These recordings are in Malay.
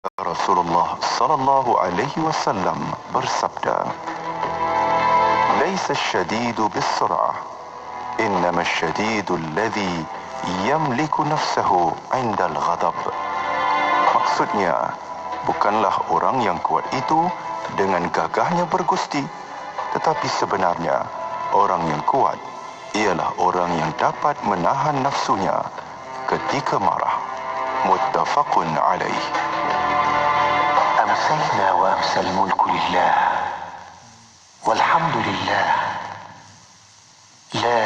Rasulullah sallallahu alaihi wasallam bersabda, "Laisa asy-syadidu bis-sur'ah, innama asy-syadidu alladhi yamliku nafsahu 'inda al-ghadab." Maksudnya, bukanlah orang yang kuat itu dengan gagahnya bergusti, tetapi sebenarnya orang yang kuat ialah orang yang dapat menahan nafsunya ketika marah. Muttafaqun alaih. أمسينا وأمسى الملك لله والحمد لله لا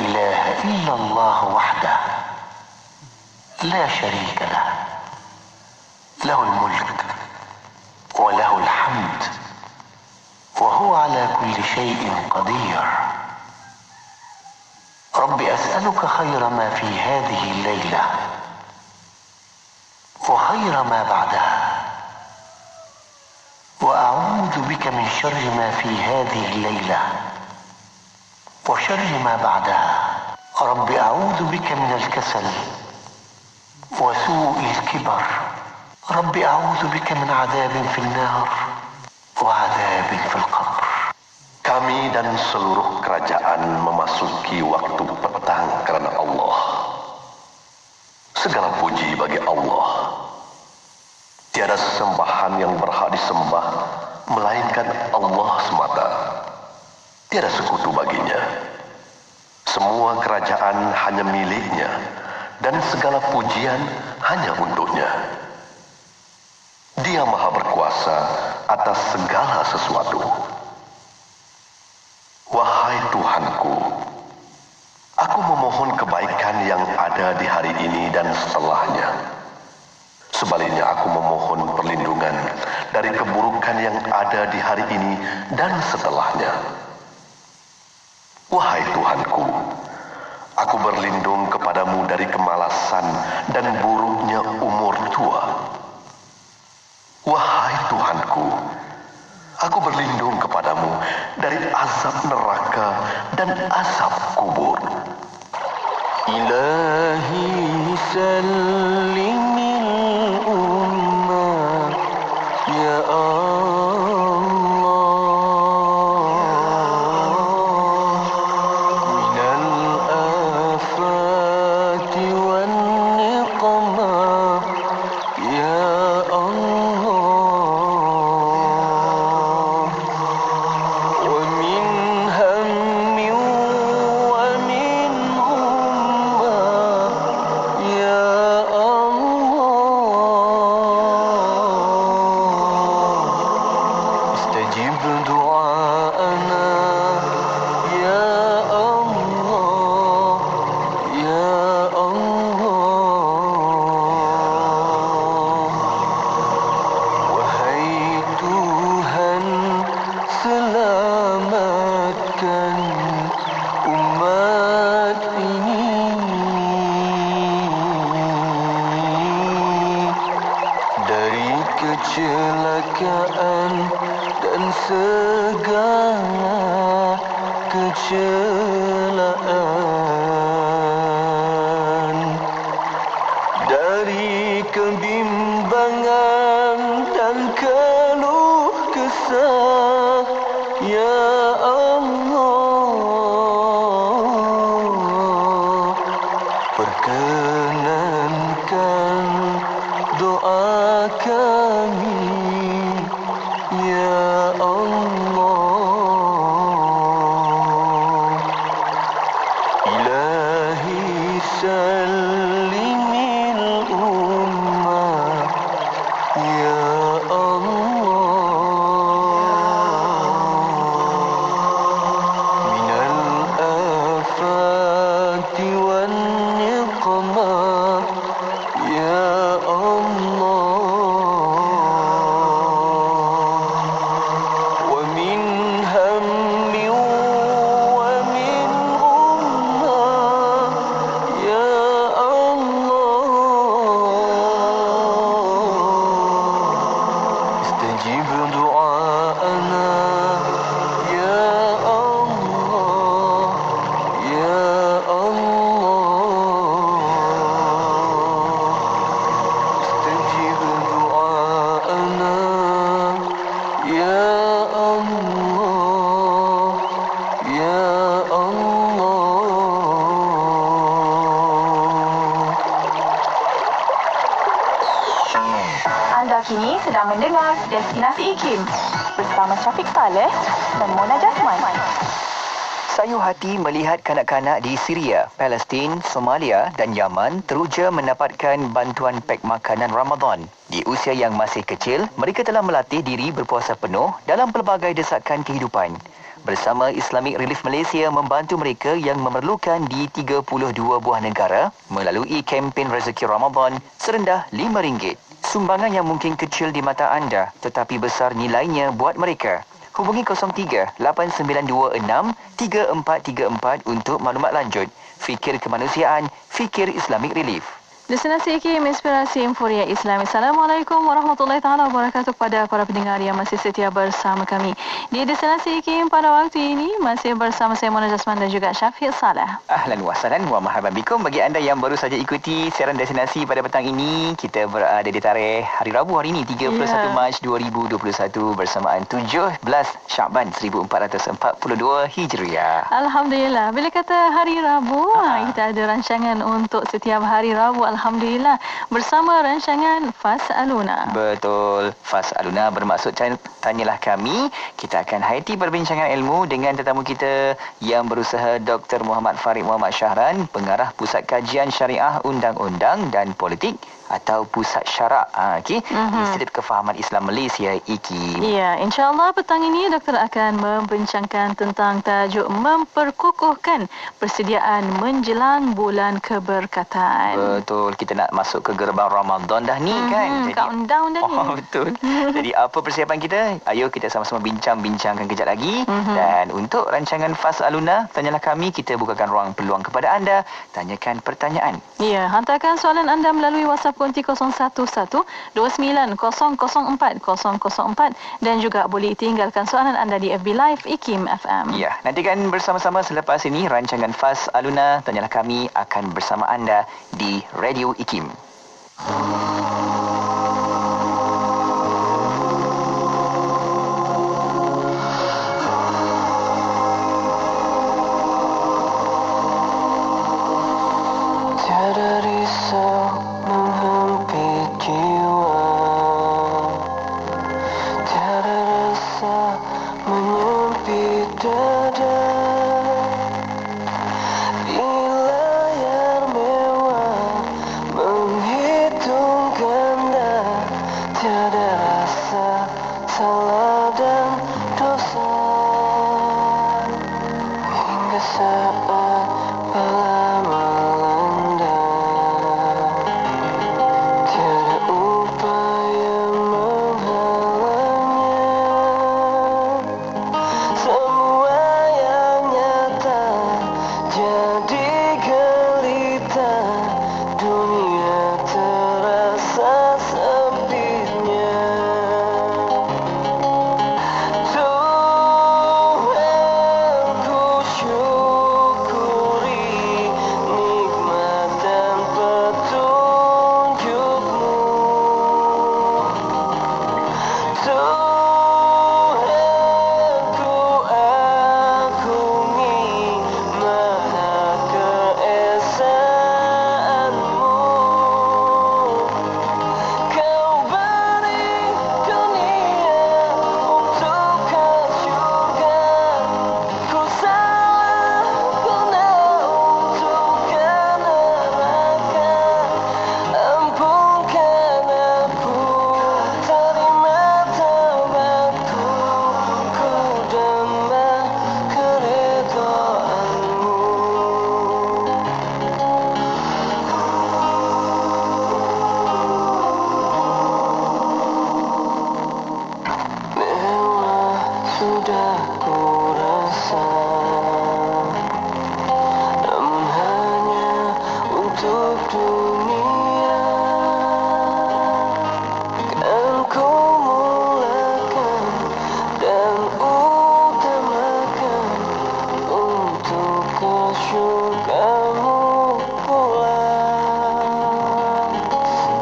إله إلا الله وحده لا شريك له له الملك وله الحمد وهو على كل شيء قدير رب أسألك خير ما في هذه الليلة وخير ما بعدها وأعوذ بك من شر ما في هذه الليلة وشر ما بعدها رب أعوذ بك من الكسل وسوء الكبر رب أعوذ بك من عذاب في النار وعذاب في القبر. Kami dan seluruh kerajaan memasuki waktu petang karena Allah. Segala puji bagi Allah. Tiada sesembahan yang berhak disembah melainkan Allah semata. Tiada sekutu baginya. Semua kerajaan hanya miliknya dan segala pujian hanya untuknya. Dia maha berkuasa atas segala sesuatu. Wahai Tuhanku, aku memohon kebaikan yang ada di hari ini dan setelahnya. Sebaliknya aku memohon perlindungan dari keburukan yang ada di hari ini dan setelahnya. Wahai Tuhanku, aku berlindung kepadamu dari kemalasan dan buruknya umur tua. Wahai Tuhanku, aku berlindung kepadamu dari azab neraka dan azab kubur. إلهي سلم الأمة يا الله من الآفات والنقمة يا الله ومن هم ومن غمة يا الله استجب دعاءنا يا الله يا الله Wahai Tuhan, selamatkan umat ini dari kecelakaan dan segala kecelaan, dari kebimbangan dan keluh kesah ya Allah. Perkenankan doa kami ya Allah. Ilahi salimil ummah ya Allah minal afati wan niqmah ya Allah wa min hammi wa min ummah ya Allah istajib du'aana ya Allah ya Allah istajib du'aana Anda kini sedang mendengar Destinasi IKIM bersama Syafiq Saleh dan Mona Jasman. Sayu hati melihat kanak-kanak di Syria, Palestin, Somalia dan Yaman teruja mendapatkan bantuan pek makanan Ramadan. Di usia yang masih kecil, mereka telah melatih diri berpuasa penuh dalam pelbagai desakan kehidupan. Bersama Islamic Relief Malaysia membantu mereka yang memerlukan di 32 buah negara melalui kempen rezeki Ramadan serendah RM5. Sumbangan yang mungkin kecil di mata anda tetapi besar nilainya buat mereka. Hubungi 03-8926-3434 untuk maklumat lanjut. Fikir kemanusiaan, fikir Islamic Relief. Destinasi IKIM, Inspirasi Inforia Islam. Assalamualaikum warahmatullahi taala wabarakatuh kepada para pendengar yang masih setia bersama kami. Di Destinasi IKIM pada waktu ini masih bersama saya Mona Jasman dan juga Syafiq Saleh. Ahlan wa sahlan wa marhaban bikum. Bagi anda yang baru saja ikuti siaran destinasi pada petang ini, kita berada di tarikh hari Rabu hari ini 31 Mac 2021 bersamaan 17 Syaban 1442 Hijriah. Alhamdulillah. Bila kata hari Rabu, kita ada rancangan untuk setiap hari Rabu. Alhamdulillah, bersama rancangan Fas'aluna. Betul, Fas'aluna bermaksud tanyalah kami. Kita akan hayati perbincangan ilmu dengan tetamu kita yang berusaha Dr. Muhammad Farid Muhammad Syahran, Pengarah Pusat Kajian Syariah Undang-Undang dan Politik atau Pusat Syarak Institut Kefahaman Islam Malaysia IKIM. Ya, insya-Allah petang ini doktor akan membincangkan tentang tajuk memperkukuhkan persediaan menjelang bulan keberkatan. Betul, kita nak masuk ke gerbang Ramadan dah ni kan. Jadi countdown dah ni. Betul. Jadi apa persiapan kita? Ayo kita sama-sama bincang-bincangkan kejap lagi. Dan untuk rancangan Fas'aluna, tanyalah kami, kita bukakan ruang peluang kepada anda. Tanyakan pertanyaan. Ya, hantarkan soalan anda melalui WhatsApp konti 0112900404 dan juga boleh tinggalkan soalan anda di FB Live IKIM FM. Ya, nantikan bersama-sama selepas ini rancangan Fas'aluna, tanyalah kami akan bersama anda di Radio IKIM. Tiada risau menghempit jiwa, tiada rasa menyempit dada. Di layar mewah menghitung ganda, tiada rasa salah dan dosa. Hingga saat bala melanda, tiada upaya menghalangnya. Semua yang nyata jadi gelita, dunia terasa sepinya. Tuhan, ku syukuri nikmat dan petunjuk-Mu. Tuhan, ku agungi maha keesaan-Mu. Kau beri dunia untukkan syurga, ku salah guna untukkan neraka. Ampunkan aku, terima taubatku, ku damba keridhaan-Mu. Mewah sudah ku rasa, namun hanya untuk dunia. Kan ku mulakan dan utamakan untuk ke syurga-Mu pula.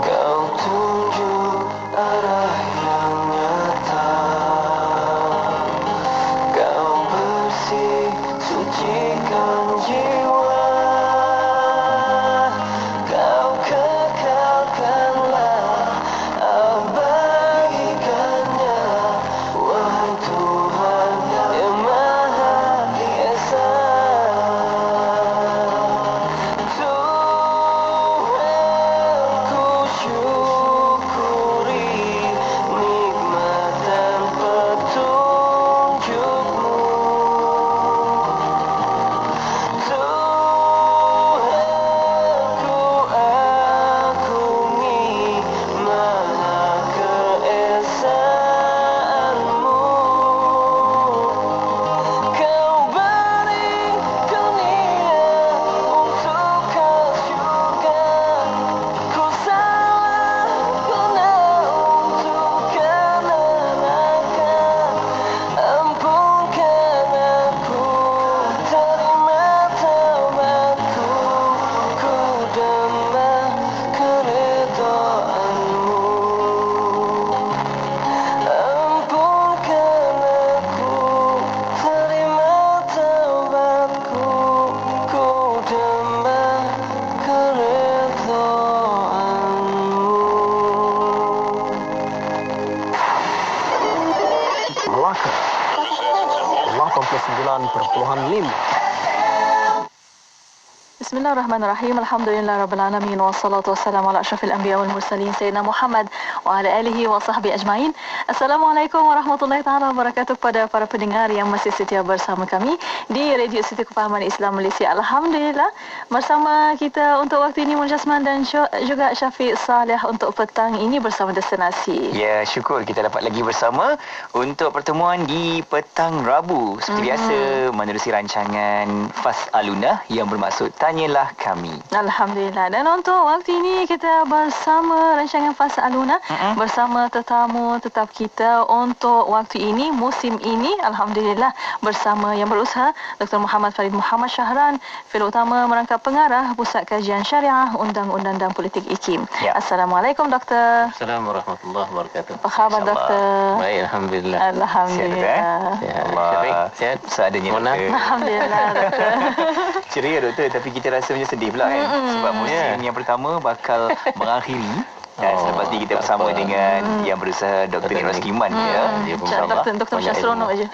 Kau tunjuk arah yang nyata, kau bersih sucikan jiwa, kau 99.5. Bismillahirrahmanirrahim. Alhamdulillah rabbil alamin wassalatu wassalamu ala asyrafil anbiya wal mursalin sayyidina Muhammad wa ala alihi wa sahbihi ajmain. Assalamualaikum warahmatullahi taala wabarakatuh kepada para pendengar yang masih setia bersama kami di Radio City Kefahaman Islam Malaysia. Alhamdulillah bersama kita untuk waktu ini Muhammad Jasman dan juga Syafiq Saleh untuk petang ini bersama Destinasi. Ya, syukur kita dapat lagi bersama untuk pertemuan di petang Rabu. Seperti biasa menerusi rancangan Fas'aluna yang bermaksud Tanyalah Kami. Alhamdulillah. Dan untuk waktu ini kita bersama rancangan Fas'aluna bersama tetamu tetap kita untuk waktu ini, musim ini. Alhamdulillah bersama yang berusaha Dr. Muhammad Farid Muhammad Syahran, Fellow Utama Merangkap Pengarah Pusat Kajian Syariah, Undang-Undang dan Politik IKIM. Ya. Assalamualaikum Doktor. Assalamualaikum warahmatullahi wabarakatuh. Apa khabar Doktor? Baik, alhamdulillah. Alhamdulillah. Sihat. Allah. Syafiq, sihat? Seadanya Mona? doktor. Alhamdulillah Doktor. Ceria doktor, tapi kita rasa macam sedih pula kan. Sebab musim yang pertama bakal mengakhiri. Dan selepas ni kita bersama dengan yang berusaha Dr. Nirwas Kiman ya. Doktor macam seronok aja.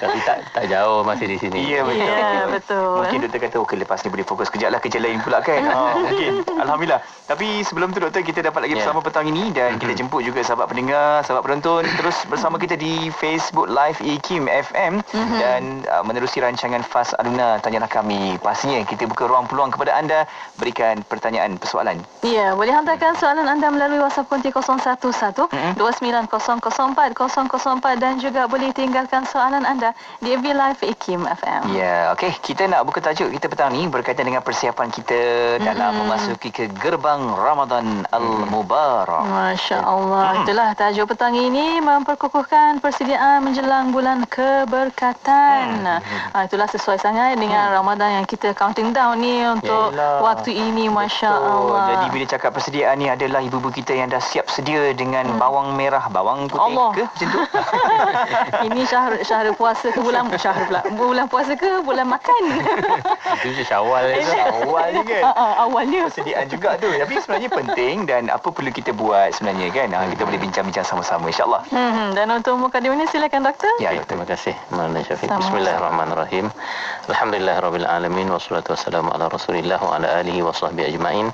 Tapi tak jauh masih di sini. Ya betul. Ya, betul. Mungkin doktor kata okey lepas ni boleh fokus kejap lah kerja lain pula kan. Mungkin. Alhamdulillah. Tapi sebelum tu doktor kita dapat lagi bersama petang ini dan kita jemput juga sahabat pendengar, sahabat penonton terus bersama kita di Facebook Live IKIM FM dan menerusi rancangan Fas'aluna Tanyalah Kami. Pastinya kita buka ruang peluang kepada anda berikan pertanyaan, persoalan. Ya, boleh hantarkan soalan anda melalui WhatsApp konti 011-2904-004 dan juga boleh tinggalkan soalan anda di FB Live IKIM FM. Ya, okey. Kita nak buka tajuk kita petang ni berkaitan dengan persiapan kita dalam memasuki ke gerbang Ramadan Al-Mubarak. Masya Allah. Itulah tajuk petang ini, memperkukuhkan persediaan menjelang bulan keberkatan. Itulah sesuai sangat dengan Ramadan yang kita counting down ni untuk waktu ini. Masya Allah. Jadi bila cakap persediaan ni adalah ibu-ibu kita yang dah siap sedia dengan bawang merah, bawang putih Allah. ke macam tu? Ini syahr puasa ke bulan puasa ke bulan makan? Itu Syawal je. Awal je kan? Awalnya. Persediaan juga tu. Tapi sebenarnya penting dan apa perlu kita buat sebenarnya kan? Kita boleh bincang-bincang sama-sama insya-Allah. Dan untuk mukadimah ini silakan doktor. Ya, Baik, terima kasih Maulana Syafiq. Sama. Bismillahirrahmanirrahim. Alhamdulillahirabbil alamin wassalatu wassalamu ala Rasulillah wa ala alihi wa sahbihi ajmain.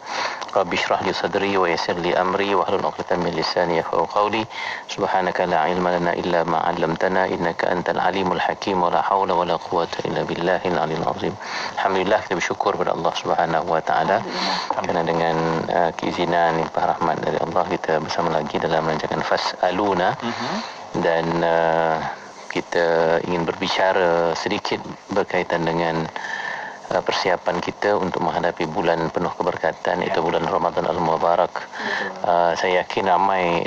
Rabbi shrah li sadri wa yassir li amri wahlul 'uqdatam min lisani yafqahu qawli. Subhanaka la ilma lana illa ma 'allamtana innaka antal alimul hakim wa la haula wa la quwwata illa billahil aliyil azim. Alhamdulillah kita bersyukur kepada Allah Subhanahu wa taala kerana dengan keizinan limpah rahmat dari Allah kita bersama lagi dalam rancangan Fas'aluna dan kita ingin berbicara sedikit berkaitan dengan persiapan kita untuk menghadapi bulan penuh keberkatan, iaitu bulan Ramadan Al-Mubarak. Saya yakin ramai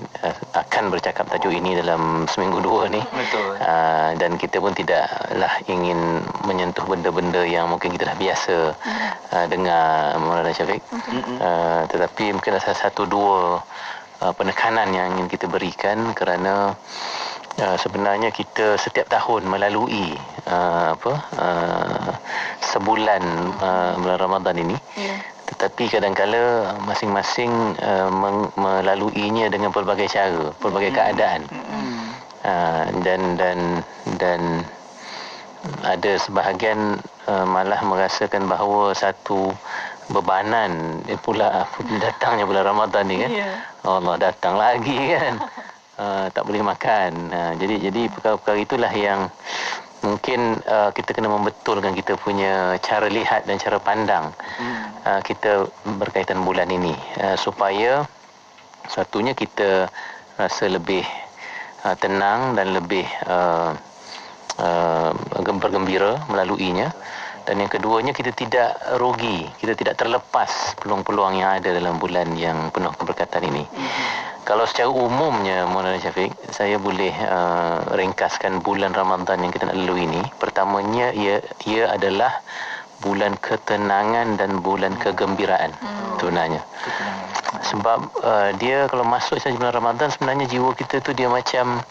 akan bercakap tajuk ini dalam seminggu dua ni. Betul. Dan kita pun tidaklah ingin menyentuh benda-benda yang mungkin kita dah biasa dengar Maulana Syafiq. Tetapi mungkin ada satu dua penekanan yang ingin kita berikan kerana sebenarnya kita setiap tahun melalui sebulan bulan Ramadan ini, tetapi kadang-kala masing-masing melaluinya dengan pelbagai cara, pelbagai keadaan, dan ada sebahagian malah merasakan bahawa satu bebanan pula datangnya bulan Ramadan ni kan. Allah datang lagi kan. Tak boleh makan. Jadi perkara-perkara itulah yang mungkin kita kena membetulkan kita punya cara lihat dan cara pandang kita berkaitan bulan ini, supaya satunya kita rasa lebih tenang dan lebih bergembira melaluinya, dan yang keduanya kita tidak rugi, kita tidak terlepas peluang-peluang yang ada dalam bulan yang penuh keberkatan ini. Kalau secara umumnya Maulana Syafiq, saya boleh ringkaskan bulan Ramadan yang kita nak lalui ini. Pertamanya ia adalah bulan ketenangan dan bulan kegembiraan sebenarnya. Sebab dia kalau masuk saja bulan Ramadan, sebenarnya jiwa kita tu dia macam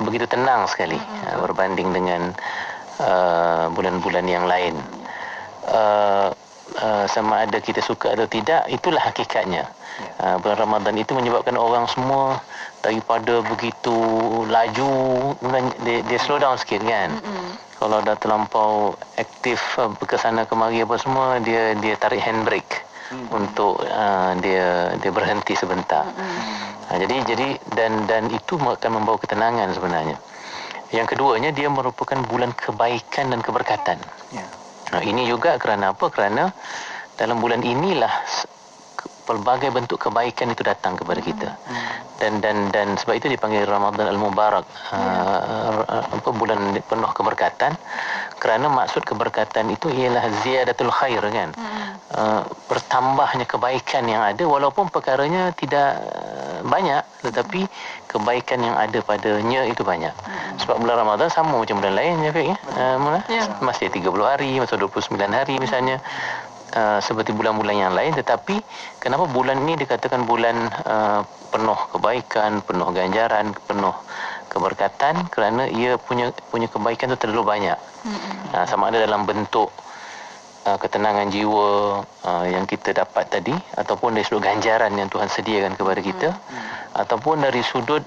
begitu tenang sekali berbanding dengan bulan-bulan yang lain. Sama ada kita suka atau tidak, itulah hakikatnya. Bulan Ramadan itu menyebabkan orang semua daripada begitu laju, kemudian dia slow down sikit kan. Kalau dah terlampau aktif ke sana kemari apa semua, dia tarik handbrake untuk dia berhenti sebentar. Jadi dan itu akan membawa ketenangan sebenarnya. Yang keduanya, dia merupakan bulan kebaikan dan keberkatan. Ini juga kerana apa? Kerana dalam bulan inilah pelbagai bentuk kebaikan itu datang kepada kita. Dan sebab itu dipanggil Ramadan Al-Mubarak, bulan penuh keberkatan, kerana maksud keberkatan itu ialah ziyadatul khair kan. Bertambahnya kebaikan yang ada, walaupun perkaranya tidak banyak, tetapi kebaikan yang ada padanya itu banyak. Sebab bulan Ramadan sama macam bulan lain ya, Fik, masih 30 hari, masih 29 hari misalnya, seperti bulan-bulan yang lain. Tetapi kenapa bulan ini dikatakan bulan penuh kebaikan, penuh ganjaran, penuh keberkatan? Kerana ia punya kebaikan itu terlalu banyak. Sama ada dalam bentuk ketenangan jiwa yang kita dapat tadi, ataupun dari sudut ganjaran yang Tuhan sediakan kepada kita, ataupun dari sudut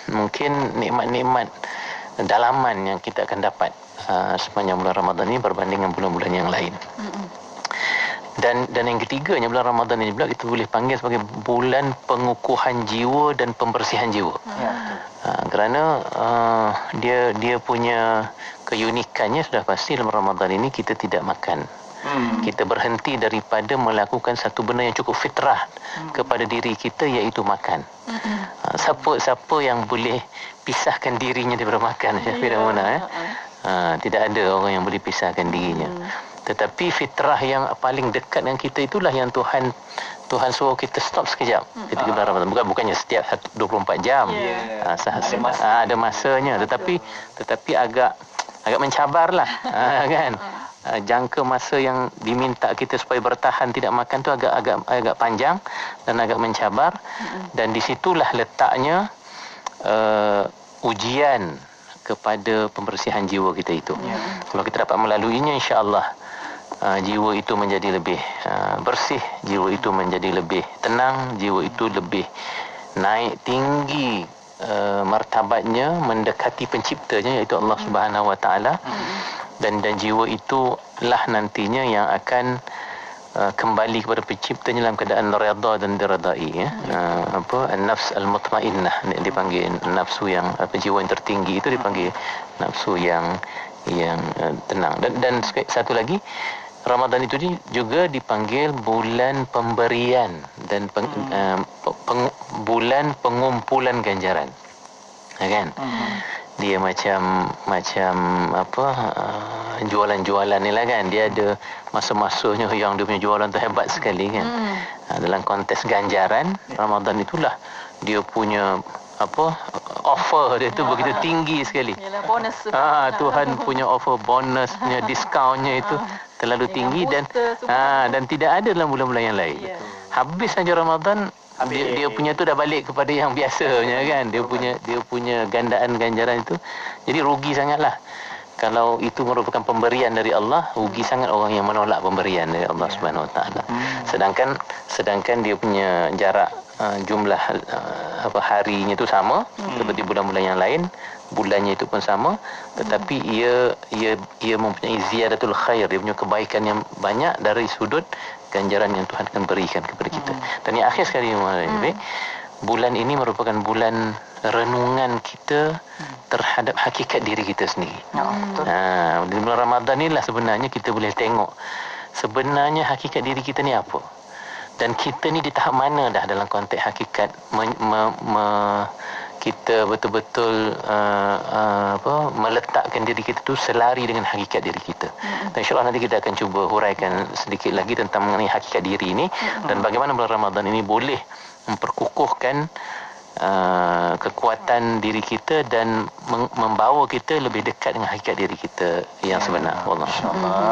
mungkin nikmat-nikmat dalaman yang kita akan dapat sepanjang bulan Ramadan ini berbanding dengan bulan-bulan yang lain. Dan yang ketiganya, bulan Ramadan ini pula kita boleh panggil sebagai bulan pengukuhan jiwa dan pembersihan jiwa. Kerana dia punya keunikannya sudah pasti dalam Ramadan ini kita tidak makan. Kita berhenti daripada melakukan satu benda yang cukup fitrah kepada diri kita, iaitu makan. Siapa yang boleh pisahkan dirinya daripada makan? Tidak ada orang yang boleh pisahkan dirinya. Tetapi fitrah yang paling dekat dengan kita itulah yang Tuhan suruh kita stop sekejap ketika bulan Ramadan. Bukannya setiap 24 jam. Ada masanya, tetapi agak mencabarlah kan. Jangka masa yang diminta kita supaya bertahan tidak makan tu agak panjang dan agak mencabar. Dan disitulah letaknya ujian kepada pembersihan jiwa kita itu. Kalau kita dapat melaluinya, insya-Allah jiwa itu menjadi lebih bersih, jiwa itu menjadi lebih tenang, jiwa itu lebih naik tinggi martabatnya, mendekati penciptanya, iaitu Allah Subhanahu Wa Taala. Dan jiwa itulah nantinya yang akan kembali kepada penciptanya dalam keadaan redha dan diredai, an-nafs al-mutmainnah dipanggil, nafsu yang jiwa yang tertinggi itu dipanggil nafsu yang tenang. Dan satu lagi, Ramadan itu juga dipanggil bulan pemberian dan bulan pengumpulan ganjaran. Kan? Dia macam jualan-jualan ni lah kan. Dia ada masa-masanya yang dia punya jualan tu hebat sekali kan. Dalam kontes ganjaran, Ramadan itulah dia punya offer dia tu begitu tinggi sekali. Yalah, bonus. Tuhan punya offer bonusnya, diskonnya itu terlalu tinggi dan tidak ada dalam bulan-bulan yang lain. Habis saja Ramadan, dia punya tu dah balik kepada yang biasanya kan. Dia punya gandaan ganjaran itu. Jadi rugi sangatlah. Kalau itu merupakan pemberian dari Allah, rugi sangat orang yang menolak pemberian dari Allah Subhanahu Wa Taala. Sedangkan dia punya jarak jumlah harinya itu sama seperti bulan-bulan yang lain, bulannya itu pun sama, tetapi ia mempunyai ziyadatul khair, dia punya kebaikan yang banyak dari sudut ganjaran yang Tuhan akan berikan kepada kita. Dan yang akhir sekali, bulan ini merupakan bulan renungan kita terhadap hakikat diri kita sendiri. Di bulan Ramadan inilah sebenarnya kita boleh tengok sebenarnya hakikat diri kita ni apa. Dan kita ni di tahap mana dah dalam konteks hakikat kita betul-betul meletakkan diri kita tu selari dengan hakikat diri kita. Dan insya-Allah nanti kita akan cuba huraikan sedikit lagi tentang mengenai hakikat diri ini dan bagaimana bulan Ramadan ini boleh memperkukuhkan kekuatan diri kita dan membawa kita lebih dekat dengan hakikat diri kita yang sebenar. Wallah,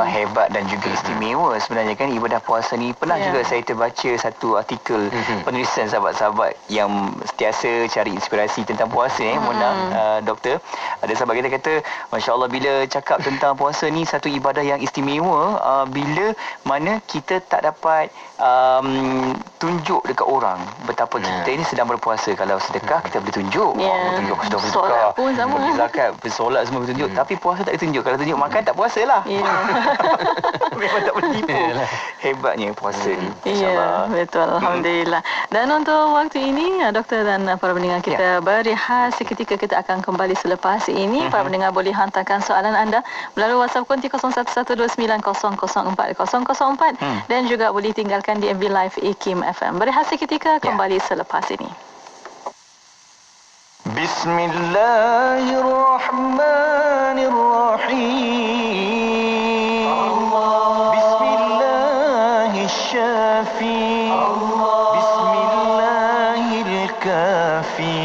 hebat dan juga istimewa sebenarnya kan ibadah puasa ni. Pernah juga saya terbaca satu artikel penulisan sahabat-sahabat yang sentiasa cari inspirasi tentang puasa Mona, doktor. Ada sahabat kita kata, masya-Allah, bila cakap tentang puasa ni satu ibadah yang istimewa, bila mana kita tak dapat tunjuk dekat orang betapa kita ini sedang berpuasa. Kalau kalau sedekah kita boleh tunjuk. Tunjuk sudah boleh Solat sedekah. pun sama. Bagi zakat, solat semua boleh tunjuk. Tapi puasa tak ditunjuk. Kalau tunjuk makan tak puasa lah. Memang tak boleh tipu. Hebatnya puasa ni. Ya, betul. Alhamdulillah. Dan untuk waktu ini, doktor dan para pendengar kita berehat seketika. Kita akan kembali selepas ini. Para pendengar boleh hantarkan soalan anda melalui WhatsApp konti 0111290404 dan juga boleh tinggalkan di MV Live IKIM FM. Berehat seketika, kembali selepas ini. Bismillahirrahmanirrahim. Bismillahirrahmanirrahim. Bismillahirkafi.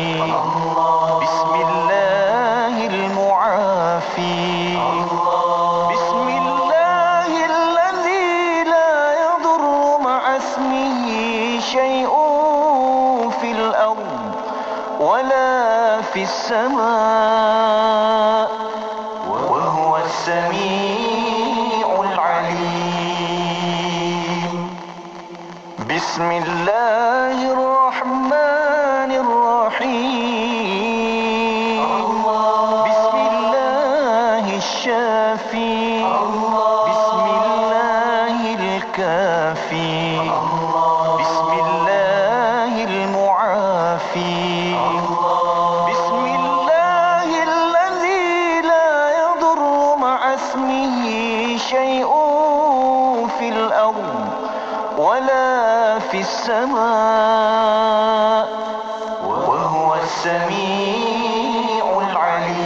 Bismillahirmuafi. Bismillahilladzi la yadurru ma'asmihi syai'un fil ard wala fis sama' wa huwa as-sami'ul 'alim. Bismillahirrahmanirrahim. Bismillahirrahmanirrahim. Bismillahirkafi. Bismillahirmuafi. Bismillahilladzi la yadurru ma'asmihi syai'un fil ard wala fis sama' wa huwa as-sami'ul 'alim.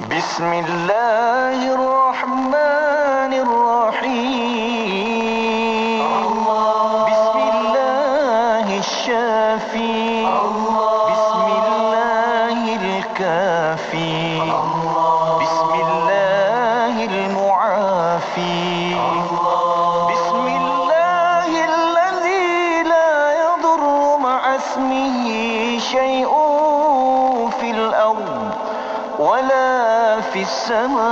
Bismillahirrahmanirrahim. Bismillahirrahmanirrahim. Bismillahirkafi. Bismillahirmuafi. Bismillahilladzi la yadurru ma'asmihi syai'un fil ard wala fis sama'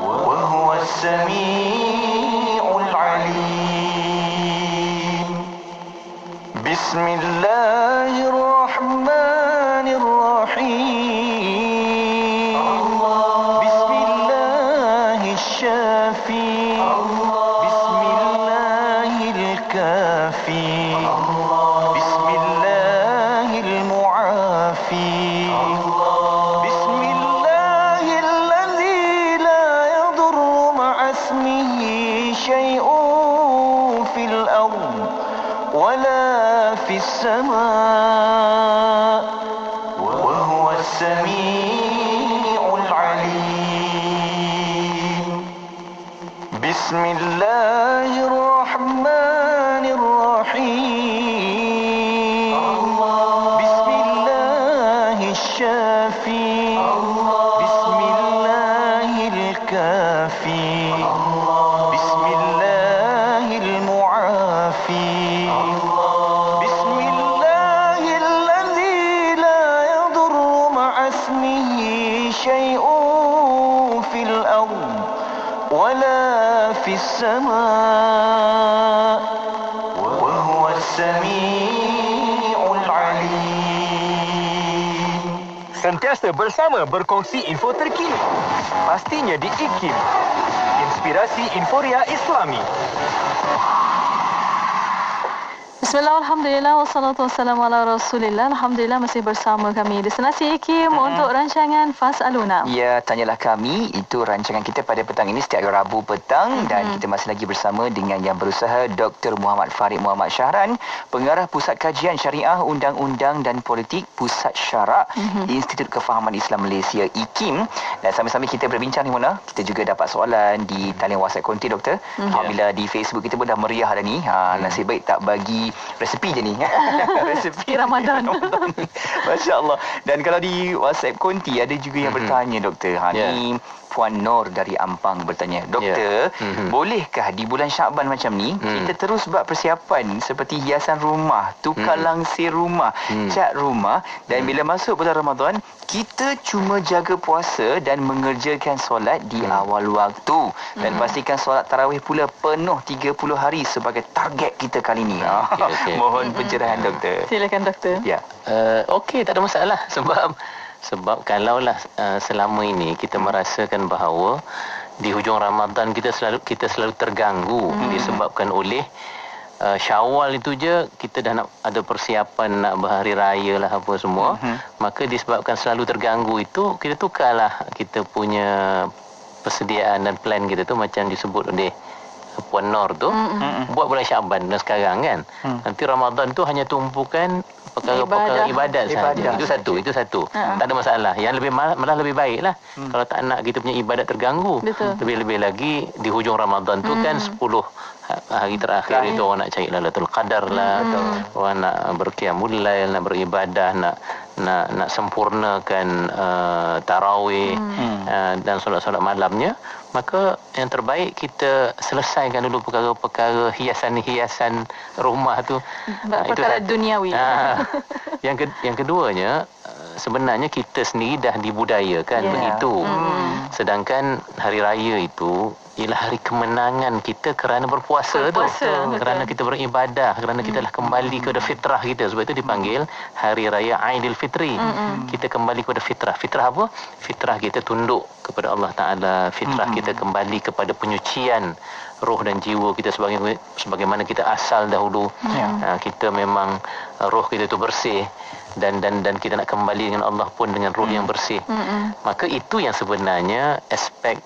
wa huwa as-sami'ul 'alim. Bismillahirrahmanirrahim. Bismillahirrahmanirrahim. Bismillahirkafi. Bismillahirmuafi. Bismillahilladzi la yadurru ma'asmihi syai'un fil ard wala fis sama' wa huwa as-sami'ul 'alim. Bismillahirrahmanirrahim. Bismillahirrahmanirrahim. Bismillahirkafi. Bismillahilmuafi. Bismillahilladzi la yadurru ma'asmihi syai'un fil ard wala fis sama' wa huwa as-sami'ul 'alim. Sentiasa bersama berkongsi info terkini. Pastinya di IKIM. Inspirasi Inforia Islami. Bismillah, alhamdulillah, wassalatu wassalamu ala rasulillah. Alhamdulillah masih bersama kami di Destinasi IKIM untuk rancangan Fas'aluna. Ya, tanyalah kami. Itu rancangan kita pada petang ini setiap hari Rabu petang dan kita masih lagi bersama dengan yang berusaha Dr. Muhammad Farid Muhammad Syahran, Pengarah Pusat Kajian Syariah, Undang-Undang dan Politik Pusat Syarak Institut Kefahaman Islam Malaysia IKIM. Dan sama-sama kita berbincang ni Mona. Kita juga dapat soalan di talian WhatsApp konti doktor. Alhamdulillah di Facebook kita pun dah meriah dah ni. Nasib baik tak bagi resepi je ni. Resepi Ramadan. Masya Allah. Dan kalau di WhatsApp konti ada juga yang bertanya, doktor. Ni Puan Nur dari Ampang bertanya, doktor, bolehkah di bulan Syaban macam ni kita terus buat persiapan seperti hiasan rumah, tukar langsir rumah, cat rumah, dan bila masuk bulan Ramadan kita cuma jaga puasa dan mengerjakan solat di awal waktu, dan pastikan solat tarawih pula penuh 30 hari sebagai target kita kali ni. Mohon pencerahan, doktor. Silakan, doktor. Ya. Okey, tak ada masalah. Sebab kalaulah selama ini kita merasakan bahawa di hujung Ramadan kita selalu terganggu disebabkan oleh Syawal itu je kita dah nak ada persiapan nak berhari raya lah apa semua, maka disebabkan selalu terganggu itu kita tukarlah kita punya persediaan dan plan kita tu macam disebut oleh Puan Nur tu, buat bulan Syaban dan sekarang kan. Nanti Ramadan tu hanya tumpukan perkara-perkara ibadat saja. Itu satu. Tak ada masalah. Yang lebih malah lebih baiklah kalau tak nak kita punya ibadat terganggu. Lebih-lebih lagi di hujung Ramadan tu kan 10 hari terakhir itu orang nak cari Lailatul Qadar lah, orang nak berqiyamul lail, nak beribadah, nak sempurnakan tarawih dan solat-solat malamnya. Maka yang terbaik kita selesaikan dulu perkara-perkara hiasan-hiasan rumah tu. Perkara duniawi. Yang keduanya, sebenarnya kita sendiri dah dibudayakan begitu. Sedangkan hari raya itu ialah hari kemenangan kita kerana berpuasa tu. Kerana kita beribadah, kerana kita dah kembali kepada fitrah kita. Sebab itu dipanggil hari raya Aidilfitri. Kita kembali kepada fitrah. Fitrah apa? Fitrah kita tunduk kepada Allah Ta'ala. Fitrah kita kembali kepada penyucian roh dan jiwa kita sebagaimana kita asal dahulu. Kita memang roh kita tu bersih, dan kita nak kembali dengan Allah pun dengan roh yang bersih. Maka itu yang sebenarnya aspek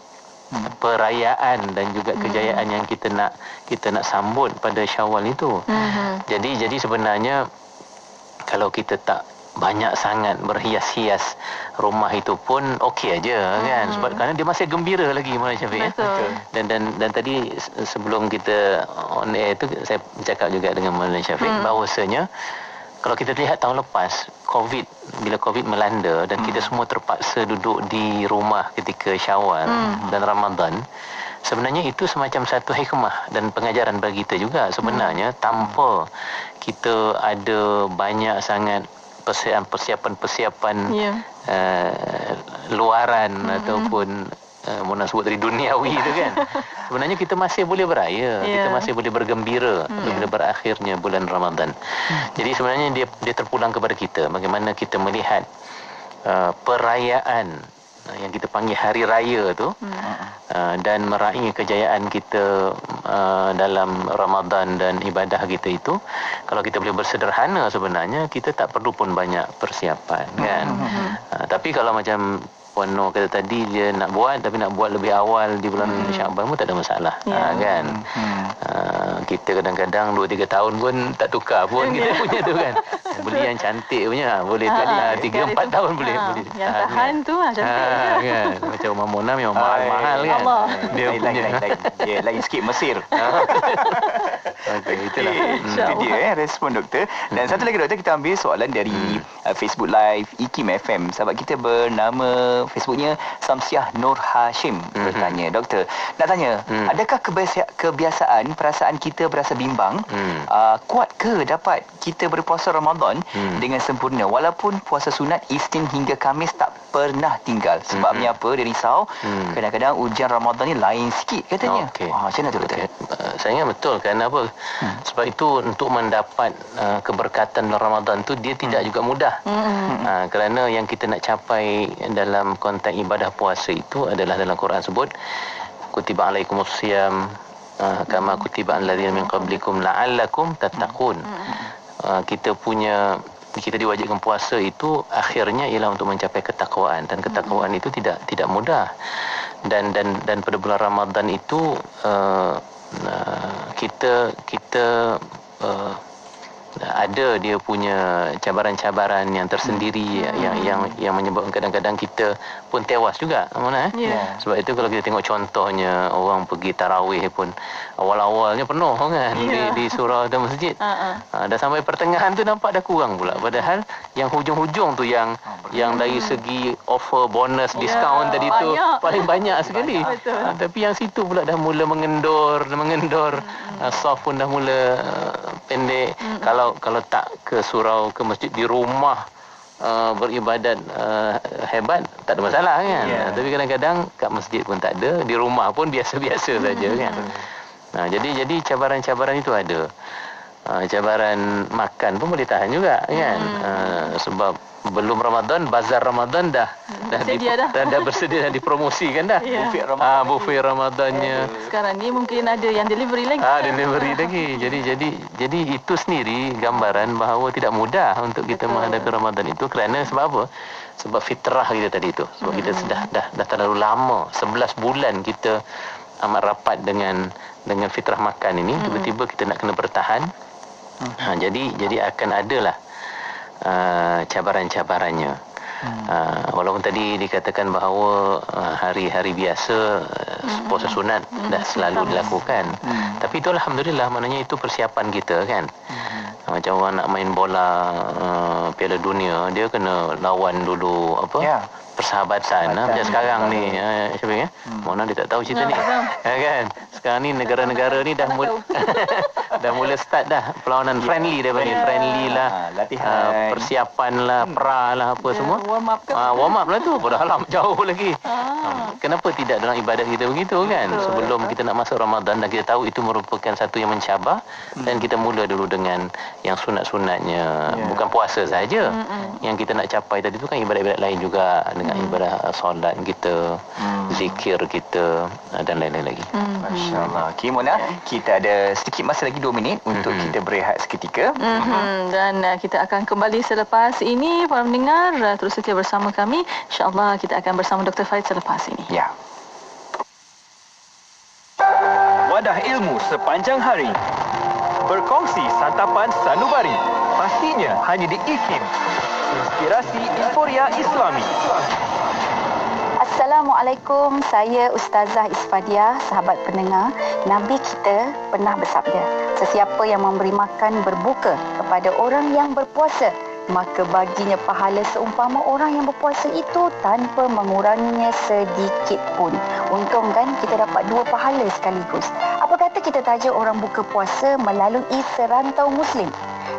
perayaan dan juga kejayaan yang kita nak sambut pada Syawal itu. Jadi sebenarnya kalau kita tak banyak sangat berhias-hias rumah itu pun okey aja kan, sebab kerana dia masih gembira lagi Maulana Syafiq. Dan tadi sebelum kita on air tu saya bercakap juga dengan Maulana Syafiq bahawasanya kalau kita lihat tahun lepas bila Covid melanda dan kita semua terpaksa duduk di rumah ketika Syawal dan Ramadan, sebenarnya itu semacam satu hikmah dan pengajaran bagi kita juga. Sebenarnya tanpa kita ada banyak sangat persiapan luaran ataupun mana sebut dari duniawi itu kan, sebenarnya kita masih boleh beraya, kita masih boleh bergembira bila berakhirnya bulan Ramadan. Jadi sebenarnya dia terpulang kepada kita bagaimana kita melihat perayaan yang kita panggil hari raya tu dan meraih kejayaan kita dalam Ramadan dan ibadah kita itu. Kalau kita boleh bersederhana, sebenarnya kita tak perlu pun banyak persiapan kan. Tapi kalau macam Puan Nur kata tadi, dia nak buat tapi nak buat lebih awal di bulan Syaban pun tak ada masalah kan. Kita kadang-kadang 2-3 tahun pun tak tukar pun kita punya tu kan. Beli yang cantik punya boleh 3-4 tahun boleh yang tahan tu cantik kan. Macam rumah Mona memang mahal kan. Dia punya lain sikit Mesir. Itulah. Itu dia respon doktor. Dan satu lagi doktor, kita ambil soalan dari Facebook Live IKIM FM. Sahabat kita bernama Facebooknya Samsiah Nur Hashim bertanya, doktor, nak tanya, adakah kebiasaan perasaan kita berasa bimbang kuat ke dapat kita berpuasa Ramadan dengan sempurna walaupun puasa sunat Isnin hingga Khamis tak pernah tinggal? Sebabnya apa? Dia risau kadang-kadang ujian Ramadan ni lain sikit katanya. Macam mana tu doktor? Saya ingat betul kan apa? Sebab itu untuk mendapat keberkatan Ramadan tu dia tidak juga mudah. Kerana yang kita nak capai dalam konteks ibadah puasa itu adalah dalam Quran sebut kutiba alaikumusiyam kama kutiba alladzina min qablikum la'allakum tattaqun. Kita diwajibkan puasa itu akhirnya ialah untuk mencapai ketakwaan, dan ketakwaan itu tidak mudah. Dan pada bulan Ramadan itu kita ada dia punya cabaran-cabaran yang tersendiri yang menyebabkan kadang-kadang kita pun tewas juga, Mona. Sebab itu kalau kita tengok contohnya orang pergi tarawih pun awal-awalnya penuh kan di surau dan masjid. Dah sampai pertengahan tu nampak dah kurang pula. Padahal yang hujung-hujung tu yang dari segi offer bonus diskaun tadi tu paling banyak sekali. Tapi yang situ pula dah mula mengendor. Saf pun dah mula pendek. Kalau tak ke surau, ke masjid, di rumah beribadat hebat, tak ada masalah kan. Tapi kadang-kadang kat masjid pun tak ada, di rumah pun biasa-biasa saja kan. Jadi cabaran-cabaran itu ada. Cabaran makan pun boleh tahan juga kan. Sebab belum Ramadan, bazar Ramadan dah bersedia dah dipromosikan dah. Buffet Ramadannya. Sekarang ni mungkin ada yang delivery lagi. Delivery lagi. Jadi itu sendiri gambaran bahawa tidak mudah untuk kita menghadapi Ramadan itu. Kerana sebab apa? Sebab fitrah kita tadi itu. Sebab kita dah terlalu lama, 11 bulan kita amat rapat dengan fitrah makan ini. Tiba-tiba kita nak kena bertahan. Jadi akan adalah cabaran-cabarannya. Walaupun tadi dikatakan bahawa hari-hari biasa puasa sunat dah selalu dilakukan, tapi itu alhamdulillah, maknanya itu persiapan kita kan. Macam orang nak main bola Piala Dunia, dia kena lawan dulu persahabatan. Macam sekarang ni Syafiq Mona dia tak tahu cerita ni kan. Sekarang ni negara-negara ni dah mula start dah perlawanan friendly, dia panggil friendly lah, latihan, persiapan lah, pra lah, apa semua warm up lah tu. Padahal jauh lagi. Kenapa tidak dalam ibadat kita begitu kan? Sebelum kita nak masuk Ramadan dan kita tahu itu merupakan satu yang mencabar, dan kita mula dulu dengan yang sunat-sunatnya. Bukan puasa saja yang kita nak capai tadi tu kan, ibadat-ibadat lain juga, dengan ibadah solat kita, zikir kita dan lain-lain lagi. Masya-Allah. Okey Mona, kita ada sedikit masa lagi 2 minit untuk kita berehat seketika. Dan kita akan kembali selepas ini. Para pendengar, terus setia bersama kami. InsyaAllah kita akan bersama Dr. Faid selepas ini. Ya. Wadah ilmu sepanjang hari. Berkongsi santapan sanubari. Pastinya hanya di IKIM. Inspirasi Inforia Islami. Assalamualaikum, saya Ustazah Isfadiah, sahabat pendengar. Nabi kita pernah bersabda, sesiapa yang memberi makan berbuka kepada orang yang berpuasa, maka baginya pahala seumpama orang yang berpuasa itu tanpa menguranginya sedikit pun. Untung kan kita dapat 2 pahala sekaligus. Apa kata kita taja orang buka puasa melalui Serantau Muslim?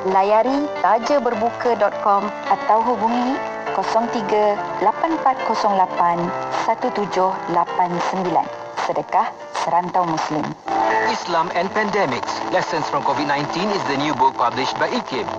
Layari tajaberbuka.com atau hubungi 03-8408-1789. Sedekah Serantau Muslim. Islam and Pandemics, Lessons from COVID-19 is the new book published by IKIM.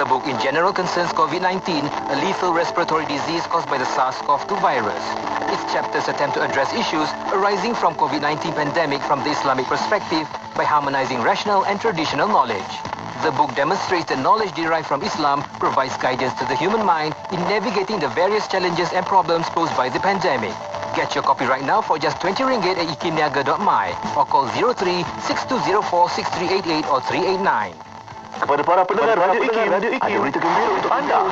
The book in general concerns COVID-19, a lethal respiratory disease caused by the SARS-CoV-2 virus. Its chapters attempt to address issues arising from COVID-19 pandemic from the Islamic perspective by harmonizing rational and traditional knowledge. The book demonstrates that knowledge derived from Islam provides guidance to the human mind in navigating the various challenges and problems posed by the pandemic. Get your copy right now for just RM20 at ikimniaga.my or call 03-6204-6388 or 389. Kepada para pendengar Radio IKIM, ada berita gembira untuk anda.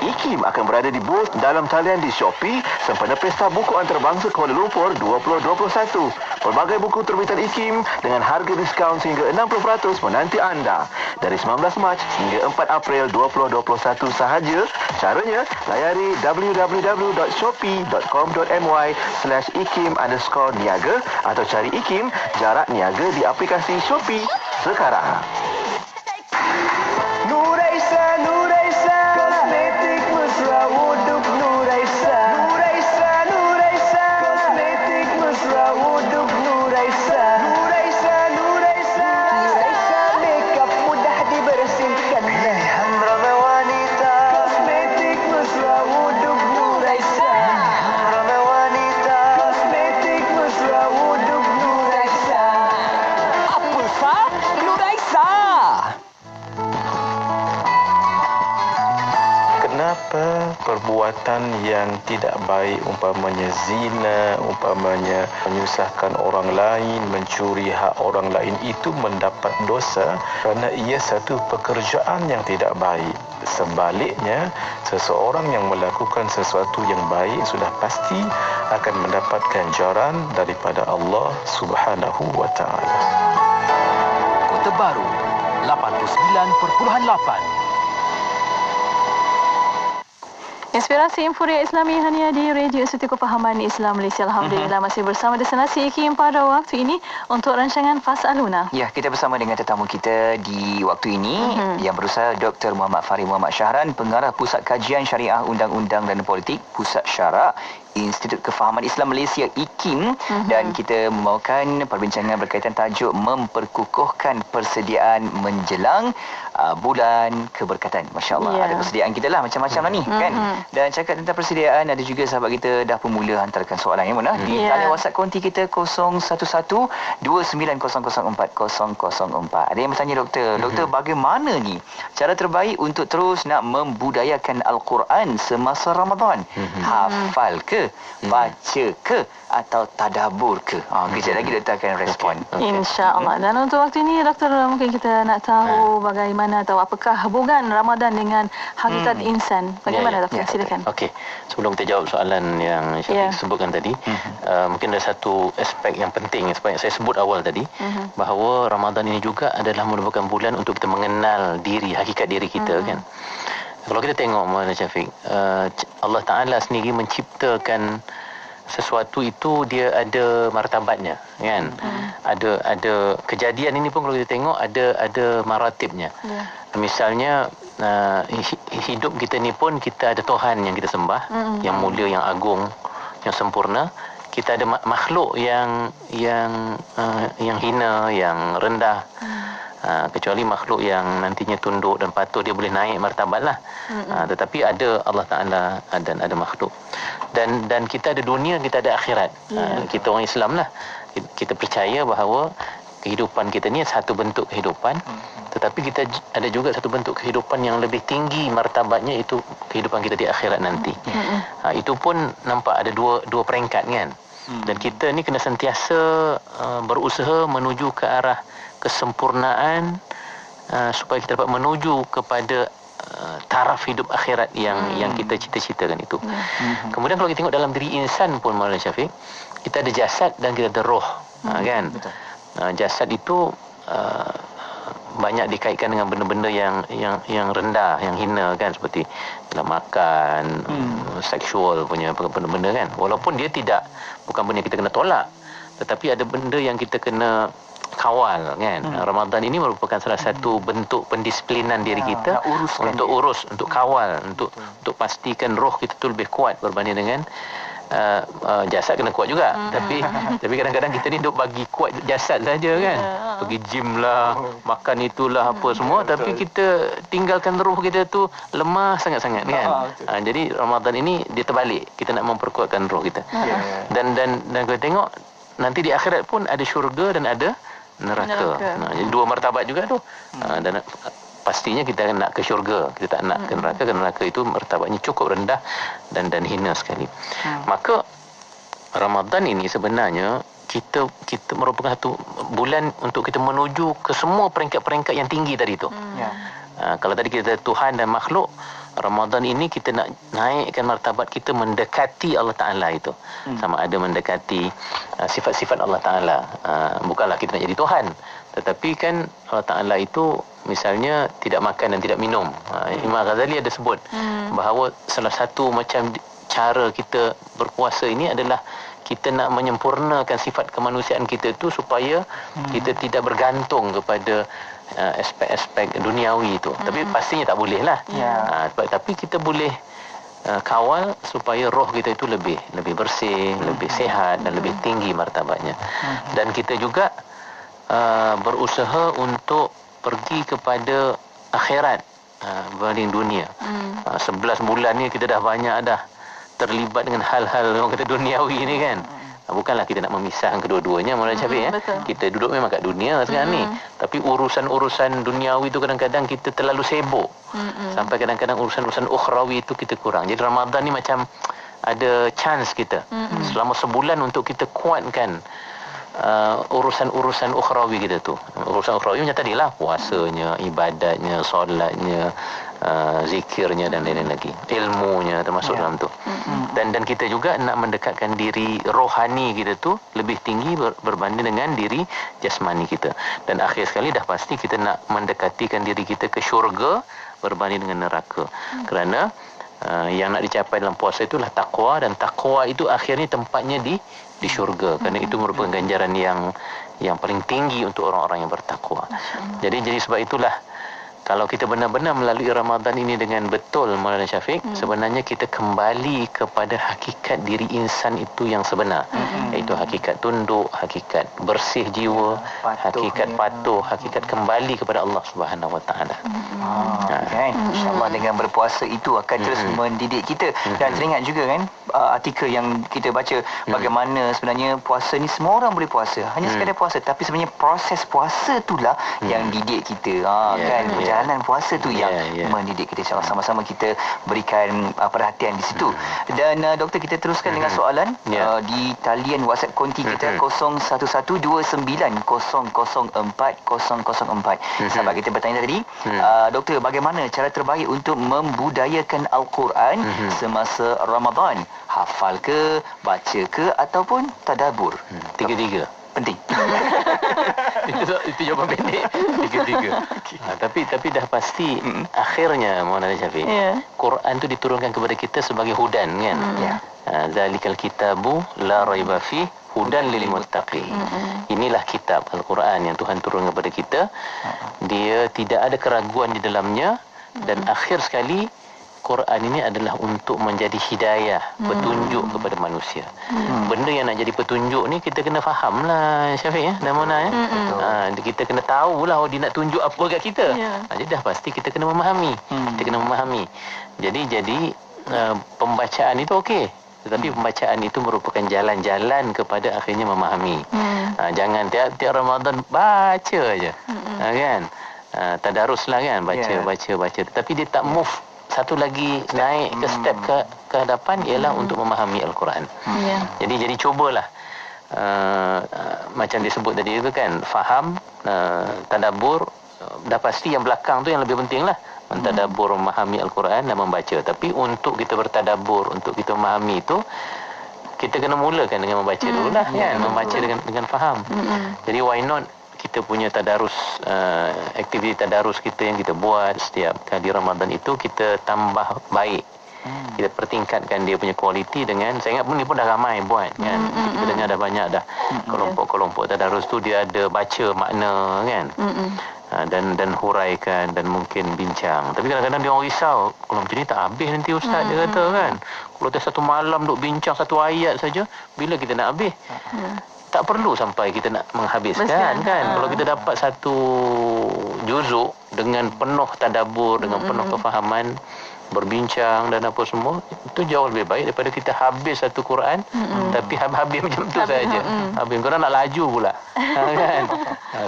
IKIM akan berada di booth dalam talian di Shopee sempena Pesta Buku Antarabangsa Kuala Lumpur 2021. Pelbagai buku terbitan IKIM dengan harga diskaun sehingga 60% menanti anda. Dari 19 Mac hingga 4 April 2021 sahaja. Caranya, layari www.shopee.com.my/ikim_niaga atau cari IKIM jarak niaga di aplikasi Shopee sekarang. Nuraisa, Nuraisa, kosmetik mesra wuduk Nuraisa. Nuraisa, Nuraisa, kosmetik mesra wuduk Nuraisa. Nuraisa, Nuraisa, Nuraisa, makeup mudah dibersihkan. Pilihan ramai wanita, kosmetik mesra wuduk Nuraisa. Ramai wanita, kosmetik mesra wuduk Nuraisa. Apa sah? Nuraisa. perbuatan yang tidak baik, umpamanya zina, umpamanya menyusahkan orang lain, mencuri hak orang lain, itu mendapat dosa kerana ia satu pekerjaan yang tidak baik. Sebaliknya, seseorang yang melakukan sesuatu yang baik sudah pasti akan mendapat ganjaran daripada Allah Subhanahu wa taala. Kota Baru 89.8. Inspirasi Inforia Islami hanya di Radio Institut Kefahaman Islam Malaysia. Alhamdulillah masih bersama destinasi IKIM pada waktu ini untuk rancangan Fas'aluna. Ya, kita bersama dengan tetamu kita di waktu ini yang berusaha Dr. Muhammad Farid Muhammad Syahran, Pengarah Pusat Kajian Syariah Undang-Undang dan Politik Pusat Syarak Institut Kefahaman Islam Malaysia IKIM, dan kita membawakan perbincangan berkaitan tajuk memperkukuhkan persediaan menjelang bulan keberkatan. Masya-Allah, ada persediaan kita lah macam-macam lah ni kan. Dan cakap tentang persediaan, ada juga sahabat kita dah pemula hantarkan soalan ya Mona di talian WhatsApp konti kita 011-2904-004. Ada yang bertanya doktor, bagaimana ni cara terbaik untuk terus nak membudayakan Al-Quran semasa Ramadan? Hafal ke, baca ke, atau tadabbur ke? Kejap lagi doktor akan respon. InsyaAllah. Dan untuk waktu ini doktor, mungkin kita nak tahu bagaimana atau apakah hubungan Ramadan dengan hakikat insan. Bagaimana doktor? Silakan. Okey, sebelum kita jawab soalan yang Syafiq sebutkan tadi, mungkin ada satu aspek yang penting yang saya sebut awal tadi, bahawa Ramadan ini juga adalah merupakan bulan untuk kita mengenal diri, hakikat diri kita kan. Kalau kita tengok Maulana Syafiq, Allah Ta'ala sendiri menciptakan sesuatu itu, dia ada martabatnya kan. Ada kejadian ini pun kalau kita tengok ada maratibnya. Misalnya hidup kita ni pun kita ada Tuhan yang kita sembah, yang mulia, yang agung, yang sempurna. Kita ada makhluk yang hina, yang rendah. Kecuali makhluk yang nantinya tunduk dan patuh, dia boleh naik martabat lah. Tetapi ada Allah Ta'ala dan ada makhluk. Dan kita ada dunia, kita ada akhirat. Kita orang Islam lah, kita percaya bahawa kehidupan kita ni satu bentuk kehidupan, tetapi kita ada juga satu bentuk kehidupan yang lebih tinggi martabatnya, itu kehidupan kita di akhirat nanti. Itu pun nampak ada dua peringkat kan. Dan kita ni kena sentiasa berusaha menuju ke arah kesempurnaan, supaya kita dapat menuju kepada taraf hidup akhirat yang kita cita-citakan itu. Kemudian kalau kita tengok dalam diri insan pun Maulana Syafiq, kita ada jasad dan kita ada roh, kan. Jasad itu banyak dikaitkan dengan benda-benda yang rendah, yang hina kan, seperti dalam makan, seksual punya benda-benda kan. Walaupun dia bukan benda yang kita kena tolak, tetapi ada benda yang kita kena kawal kan. Ramadan ini merupakan salah satu bentuk pendisiplinan diri kita untuk kawal, untuk pastikan roh kita tu lebih kuat berbanding dengan jasad. Kena kuat juga, tapi kadang-kadang kita ni duk bagi kuat jasad saja kan, pergi gym lah, makan itulah apa semua, tapi kita tinggalkan roh kita tu lemah sangat-sangat kan. Jadi Ramadan ini dia terbalik, kita nak memperkuatkan roh kita. Dan kita tengok nanti di akhirat pun ada syurga dan ada neraka. Jadi dua martabat juga tu. Dan pastinya kita nak ke syurga, kita tak nak ke neraka, kerana neraka itu martabatnya cukup rendah dan hina sekali. Maka Ramadan ini sebenarnya kita merupakan satu bulan untuk kita menuju ke semua peringkat-peringkat yang tinggi tadi tu. Kalau tadi kita Tuhan dan makhluk, Ramadan ini kita nak naikkan martabat kita mendekati Allah Ta'ala itu. Sama ada mendekati sifat-sifat Allah Ta'ala. Bukanlah kita nak jadi Tuhan, tetapi kan Allah Ta'ala itu misalnya tidak makan dan tidak minum. Imam Ghazali ada sebut bahawa salah satu macam cara kita berpuasa ini adalah kita nak menyempurnakan sifat kemanusiaan kita itu, supaya kita tidak bergantung kepada aspek-aspek duniawi itu. Tapi pastinya tak boleh lah. Tapi kita boleh kawal supaya roh kita itu lebih bersih, lebih sehat dan lebih tinggi martabatnya. Dan kita juga berusaha untuk pergi kepada akhirat berbanding dunia. 11 bulan ni kita dah banyak dah terlibat dengan hal-hal yang kata duniawi ni kan. Bukanlah kita nak memisahkan kedua-duanya, Maulana Syafiq ya. Kita duduk memang kat dunia sekarang ni. Tapi urusan-urusan duniawi tu kadang-kadang kita terlalu sibuk. Sampai kadang-kadang urusan-urusan ukhrawi itu kita kurang. Jadi Ramadan ni macam ada chance kita selama sebulan untuk kita kuatkan urusan-urusan ukhrawi kita tu. Urusan ukhrawi macam tadilah, puasanya, ibadatnya, solatnya, zikirnya dan lain-lain lagi, ilmunya termasuk dalam tu. Dan kita juga nak mendekatkan diri rohani kita tu lebih tinggi berbanding dengan diri jasmani kita. Dan akhir sekali dah pasti kita nak mendekatikan diri kita ke syurga berbanding dengan neraka. Kerana yang nak dicapai dalam puasa itulah takwa, dan takwa itu akhirnya tempatnya di syurga, kerana itu merupakan ganjaran yang paling tinggi untuk orang-orang yang bertakwa. Jadi sebab itulah kalau kita benar-benar melalui Ramadan ini dengan betul, Maulana Syafiq, sebenarnya kita kembali kepada hakikat diri insan itu yang sebenar, iaitu hakikat tunduk, hakikat bersih jiwa, hakikat patuh, hakikat kembali kepada Allah Subhanahu Wa Taala. Kan, insya-Allah dengan berpuasa itu akan terus mendidik kita. Dan teringat juga kan artikel yang kita baca bagaimana sebenarnya puasa ni semua orang boleh puasa, hanya sekadar puasa, tapi sebenarnya proses puasa itulah yang didik kita. Kan, perjalanan puasa tu yang mendidik kita. InsyaAllah sama-sama kita berikan perhatian di situ. Dan doktor, kita teruskan dengan soalan di talian WhatsApp konti kita 017129004004. Sahabat kita bertanya tadi, doktor, bagaimana cara terbaik untuk membudayakan Al-Quran semasa Ramadan? Hafal ke, baca ke, ataupun tadabbur? Tiga-tiga penting. itu jawapan pendek. Tiga-tiga. Tapi dah pasti akhirnya Maulana Syafiq, Quran tu diturunkan kepada kita sebagai hudan kan. Zalikal kitabu la raiba fi hudan lil muttaqin. Inilah kitab Al-Quran yang Tuhan turunkan kepada kita. Dia tidak ada keraguan di dalamnya, dan akhir sekali Quran ini adalah untuk menjadi hidayah, petunjuk kepada manusia. Benda yang nak jadi petunjuk ni kita kena faham lah, Syafiq ya, dan Mona ya. Kita kena tahulah dia nak tunjuk apa kat kita. Jadi dah pasti kita kena memahami. Kita kena memahami. Jadi pembacaan itu okey, tetapi pembacaan itu merupakan jalan-jalan kepada akhirnya memahami. Jangan tiap Ramadan baca aja. Kan? Tadaruslah kan, baca. Tetapi dia tak move satu lagi naik ke step ke hadapan, ialah untuk memahami Al-Quran. Jadi cubalah macam disebut tadi itu kan, faham, tadabbur. Dah pasti yang belakang tu yang lebih penting lah, mentadabbur, memahami Al-Quran dan membaca. Tapi untuk kita bertadabbur, untuk kita memahami itu, kita kena mulakan dengan membaca dulu lah kan, membaca dengan faham. Jadi why not kita punya tadarus, aktiviti tadarus kita yang kita buat setiap kali Ramadan itu kita tambah baik. Kita pertingkatkan dia punya kualiti dengan, saya ingat pun ni pun dah ramai buat kan. Kita dengar dah banyak dah kelompok-kelompok tadarus tu dia ada baca makna kan. Dan huraikan dan mungkin bincang. Tapi kadang-kadang dia orang risau, kalau macam ni tak habis nanti ustaz, dia kata kan. Kalau dia satu malam duk bincang satu ayat saja, bila kita nak habis? Tak perlu sampai kita nak menghabiskan kan. Kalau kita dapat satu juzuk dengan penuh tadabbur, dengan penuh kefahaman, berbincang dan apa semua, itu jauh lebih baik daripada kita habis satu Quran tapi habis macam tu saja. Habis Quran nak laju pula. Kan?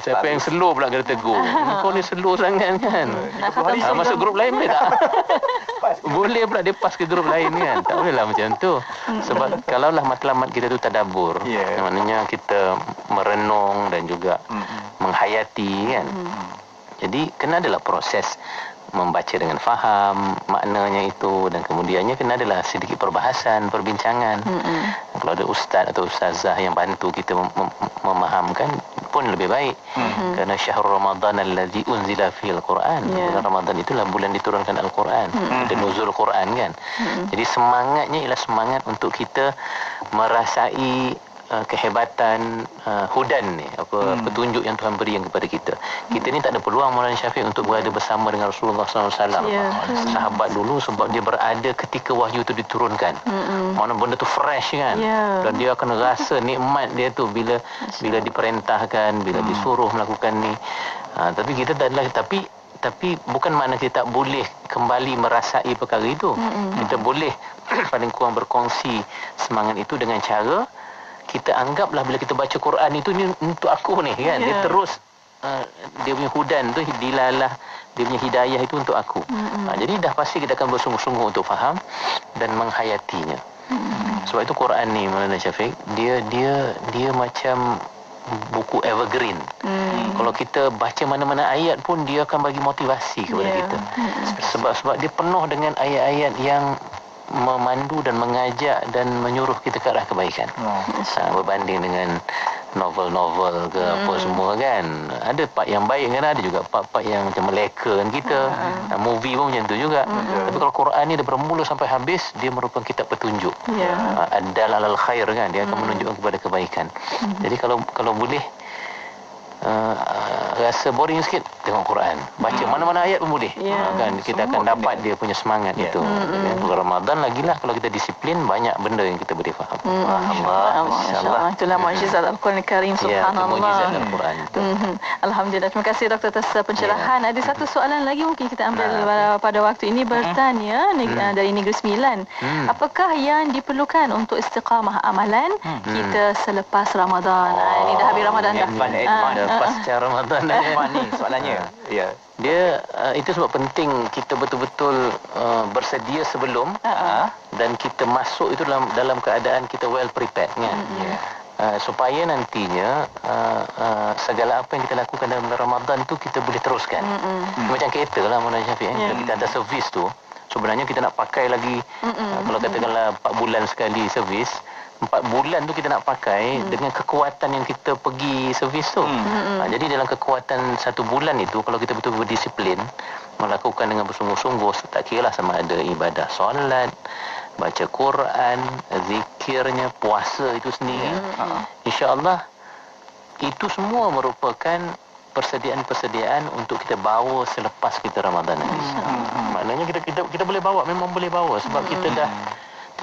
Siapa yang slow pula kena tegur. Kau ni slow sangat kan. Masuk grup lain boleh tak? Boleh pula dia pas ke grup lain kan. Tak bolehlah macam tu. Sebab kalaulah matlamat kita tu tadabbur, maknanya kita merenung dan juga menghayati kan. Jadi kena adalah proses membaca dengan faham maknanya itu, dan kemudiannya kena adalah sedikit perbahasan, perbincangan. Kalau ada ustaz atau ustazah yang bantu kita memahamkan pun lebih baik. Kerana syahrul Ramadan allazi unzila fil Quran. Bulan Ramadan itulah bulan diturunkan Al-Quran. Ada nuzul Quran kan. Jadi semangatnya ialah semangat untuk kita merasai kehebatan hudan ni, petunjuk yang Tuhan beri yang kepada kita. Kita ni tak ada peluang Maulana Syafiq untuk berada bersama dengan Rasulullah SAW. Sahabat dulu, sebab dia berada ketika wahyu itu diturunkan. Mana benda tu fresh kan. Dan dia akan rasa nikmat dia tu bila diperintahkan, bila disuruh melakukan ni. Tapi kita tak adalah, tapi bukan makna kita tak boleh kembali merasai perkara itu. Kita boleh paling kurang berkongsi semangat itu dengan cara kita anggaplah bila kita baca Quran itu ni untuk aku ni kan. Dia terus dia punya hudan tu dilalah, dia punya hidayah itu untuk aku. Jadi dah pasti kita akan bersungguh-sungguh untuk faham dan menghayatinya. Sebab itu Quran ni Maulana Syafiq, dia macam buku evergreen. Kalau kita baca mana-mana ayat pun dia akan bagi motivasi kepada kita. Sebab dia penuh dengan ayat-ayat yang memandu dan mengajak dan menyuruh kita ke arah kebaikan. Berbanding dengan novel-novel ke apa semua kan. Ada part yang baik kan, ada juga part-part yang macam meleka kan kita. Movie pun macam tu juga. Tapi kalau Quran ni daripada mula sampai habis, dia merupakan kitab petunjuk. Ad-dal alal khair kan, dia akan menunjukkan kepada kebaikan. Jadi kalau boleh rasa boring sikit, tengok Quran, baca mana-mana ayat pun boleh. Kan kita akan dapat dia punya semangat itu. Bulan Ramadan lagilah kalau kita disiplin, banyak benda yang kita boleh faham. Masya-Allah. Itulah mukjizat Al-Quran Al-Karim, subhanallah. Mukjizat Al-Quran itu. Alhamdulillah. Terima kasih Doktor atas pencerahan. Ada satu soalan lagi mungkin kita ambil pada waktu ini, bertanya dari Negeri Sembilan. Apakah yang diperlukan untuk istiqamah amalan kita selepas Ramadan? Ini dah habis Ramadan dah. Pasca Ramadan ni soalannya. Dia itu sebab penting kita betul-betul bersedia sebelum dan kita masuk itu dalam keadaan kita well prepared kan. Supaya nantinya segala apa yang kita lakukan dalam bulan Ramadan tu kita boleh teruskan. Macam kereta lah Maulana Syafiq, kalau kita ada servis tu sebenarnya kita nak pakai lagi kalau katakanlah 4 bulan sekali servis, 4 bulan tu kita nak pakai dengan kekuatan yang kita pergi servis tu. Jadi dalam kekuatan 1 bulan itu, kalau kita betul-betul berdisiplin, melakukan dengan bersungguh-sungguh, tak kira lah sama ada ibadah solat, baca Quran, zikirnya, puasa itu sendiri, insya-Allah itu semua merupakan persediaan-persediaan untuk kita bawa selepas kita Ramadan nanti. Maknanya kita boleh bawa, memang boleh bawa sebab kita dah.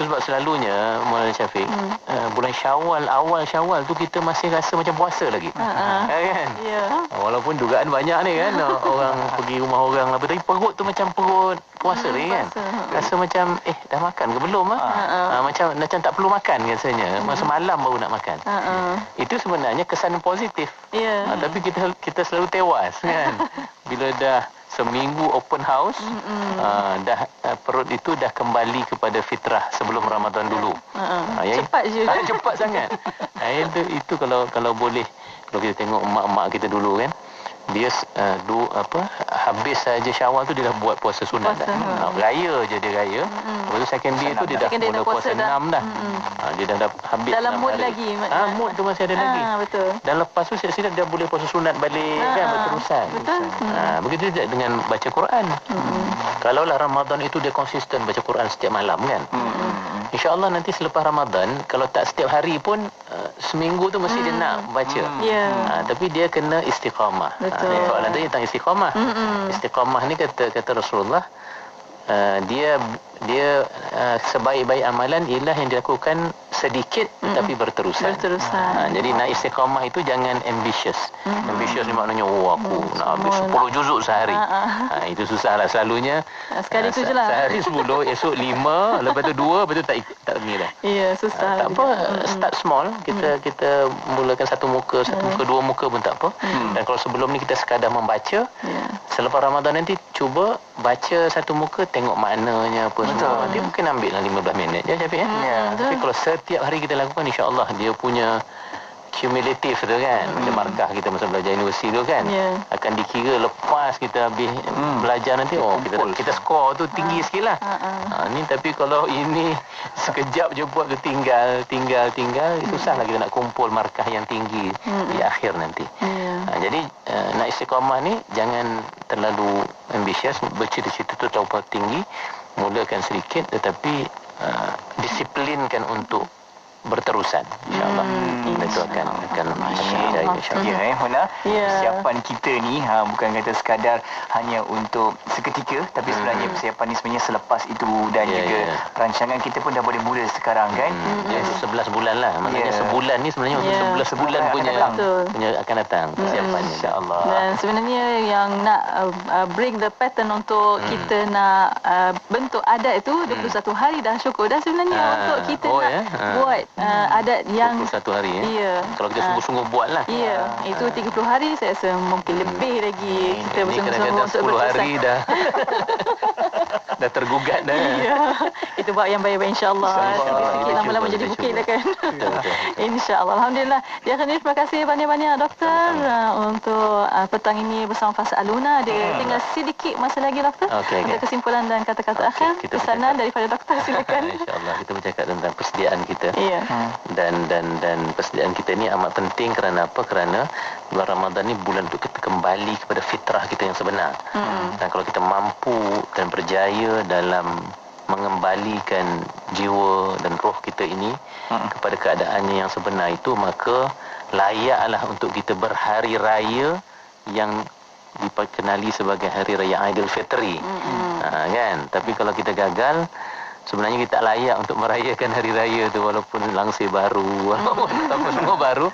Sebab selalunya Maulana Syafiq, bulan Syawal, awal Syawal tu kita masih rasa macam puasa lagi. Kan? Walaupun dugaan banyak ni kan, orang pergi rumah orang lah, tapi perut tu macam perut puasa ni kan. Rasa macam dah makan ke belum macam tak perlu makan rasanya. Masa malam baru nak makan. Itu sebenarnya kesan positif. Tapi kita selalu tewas kan. Bila dah seminggu open house, dah perut itu dah kembali kepada fitrah sebelum Ramadan dulu. Cepat je. Cepat sangat. Itu kalau boleh, kalau kita tengok mak-mak kita dulu kan, dia habis saja Syawal tu dia dah buat puasa sunat dah. Raya je dia raya. Lepas tu second day tu dia dah mula puasa 6 dah. Dia dah habis dalam mood lagi. Mood tu masih ada lagi. Betul. Dan lepas tu silap-silap dia boleh puasa sunat balik kan, berterusan. Betul. Begitu juga dengan baca Quran. Kalaulah Ramadan itu dia konsisten baca Quran setiap malam kan. InsyaAllah nanti selepas Ramadan, kalau tak setiap hari pun seminggu tu mesti dia nak baca. Tapi dia kena istiqamah. Soalan tadi tentang istiqamah. Istiqamah ni kata Rasulullah, dia sebaik-baik amalan ialah yang dilakukan sedikit tapi berterusan. Jadi nak istiqamah itu jangan ambitious. Ambitious ni maknanya aku nak habis 10 juzuk sehari. Itu susahlah selalunya. Sekali tu je lah. Sehari 10, esok 5, lepas tu 2, lepas tu tak ni dah. Susah. Tak apa, start small. Kita mulakan 1 muka, 2 muka pun tak apa. Dan kalau sebelum ni kita sekadar membaca, selepas Ramadan nanti cuba baca 1 muka, tengok maknanya apa semua. Dia mungkin ambil lah 15 minit je Syafiq. Tapi kalau setiap hari kita lakukan, insya-Allah dia punya cumulatif tu kan, macam markah kita masa belajar universiti tu kan, akan dikira lepas kita habis belajar nanti, kita skor tu tinggi sikit lah. Ni tapi kalau ini sekejap je buat tu tinggal, susahlah kita nak kumpul markah yang tinggi di akhir nanti. Jadi nak istiqamah ni jangan terlalu ambisius, bercita-cita tu terlalu tinggi, mulakan sedikit tetapi disiplinkan untuk berterusan, insya-Allah. Itu akan berjaya, insya-Allah. Hona, persiapan kita ni bukan kata sekadar hanya untuk seketika, tapi sebenarnya persiapan ni sebenarnya selepas itu, dan juga perancangan kita pun dah boleh mula sekarang kan. Itu 11 bulan lah. Maknanya sebulan ni sebenarnya untuk 11 bulan punya akan datang persiapannya, insya-Allah. Dan sebenarnya yang nak break the pattern untuk kita nak bentuk adat itu 21 hari dah cukup dah sebenarnya untuk kita nak buat adat yang 21 hari ya. Ya. Kalau kita sungguh-sungguh buatlah. Ya, itu 30 hari saya rasa mungkin lebih lagi kita Ini bersungguh-sungguh kadang-kadang 10 hari dah. Dah tergugat dah. Ya, itu buat yang baik-baik insya-Allah. Sikit lama-lama jadi bukit dah kan. Insya-Allah. Alhamdulillah. Ya kan, terima kasih banyak-banyak doktor untuk petang ini bersama Fas Aluna. Dia tinggal sedikit masa lagi doktor. Untuk kesimpulan dan kata-kata akhir, pesanan daripada doktor silakan. Insya-Allah kita bercakap tentang persediaan kita. Ya. Dan persediaan kita ni amat penting kerana apa? Kerana bulan Ramadan ni bulan untuk kita kembali kepada fitrah kita yang sebenar. Dan kalau kita mampu dan berjaya dalam mengembalikan jiwa dan roh kita ini kepada keadaannya yang sebenar itu, maka layaklah untuk kita berhari raya yang dikenali sebagai hari raya Aidilfitri. Kan? Tapi kalau kita gagal, sebenarnya kita tak layak untuk merayakan hari raya tu, walaupun langsir baru walaupun semua baru.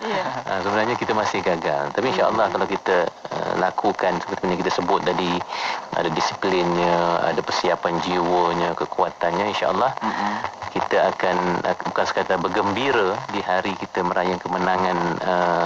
Sebenarnya kita masih gagal. Tapi insya-Allah kalau kita lakukan seperti yang kita sebut tadi, ada disiplinnya, ada persiapan jiwanya, kekuatannya, insya-Allah kita akan bukan sekadar bergembira di hari kita merayakan kemenangan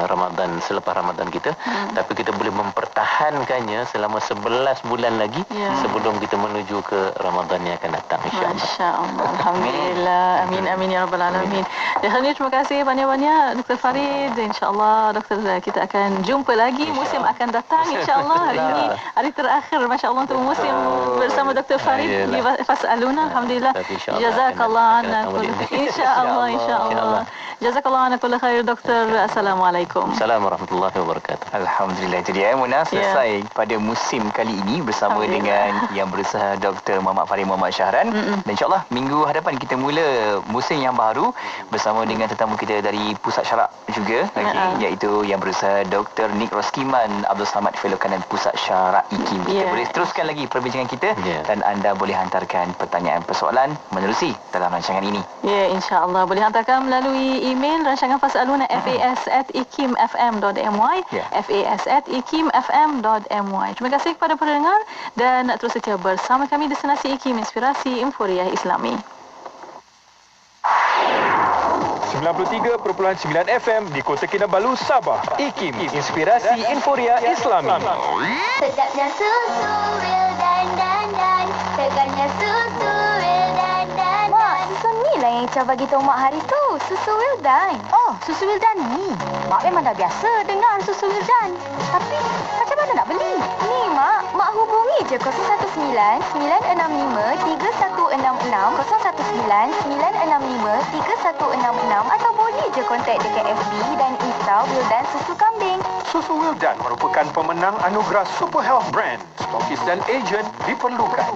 Ramadan selepas Ramadan kita, tapi kita boleh mempertahankannya selama 11 bulan lagi sebelum kita menuju ke Ramadan yang akan datang, insya-Allah. Masya-Allah. Alhamdulillah. Amin amin ya rabbal alamin. Dan terima kasih banyak-banyak Dr. Farid. Insya-Allah doktor, kita akan jumpa lagi musim akan datang insya-Allah. Hari ini hari terakhir masya-Allah untuk musim bersama Dr. Farid di Fas Aluna. Alhamdulillah. Jazakallah ana kull insya-Allah. Jazakallah ana kull khair doktor. Assalamualaikum. Assalamualaikum warahmatullahi wabarakatuh. Alhamdulillah, itu dia Muna, selesai pada musim kali ini bersama dengan yang berusaha Dr. Muhammad Farid Muhammad Syahran. Dan insya-Allah minggu hadapan kita mula musim yang baru bersama dengan tetamu kita dari Pusat Syarak juga iaitu yang berusaha Dr. Nick Roskiman Abdul Samad, Fellow Kanan Pusat Syarak IKIM. Kita boleh teruskan lagi perbincangan kita dan anda boleh hantarkan pertanyaan persoalan menerusi dalam rancangan ini. Ya, insya-Allah boleh hantarkan melalui email rancangan Fas Aluna fas@ikimfm.my fas@ikimfm.my. Terima kasih kepada pendengar dan terus setia bersama kami di Destinasi IKIM, Inspirasi Inforia Islami. 93.9 FM di Kota Kinabalu, Sabah. IKIM, Inspirasi Inforia Islami. Sedapnya susu Wildan dan segarnya susu Wildan dan. Mak, susu ni lah yang Ica bagi tahu Mak hari tu. Susu Wildan. Oh, susu Wildan ni. Mak memang dah biasa dengar susu Wildan. Tapi macam mana nak beli? Ni Mak hubungi je 019-965-316-019-965-316 atau boleh je kontak dekat FB dan Insta Wildan Susu Kambing. Susu Wildan merupakan pemenang anugerah Super Health Brand. Stokis dan ejen diperlukan.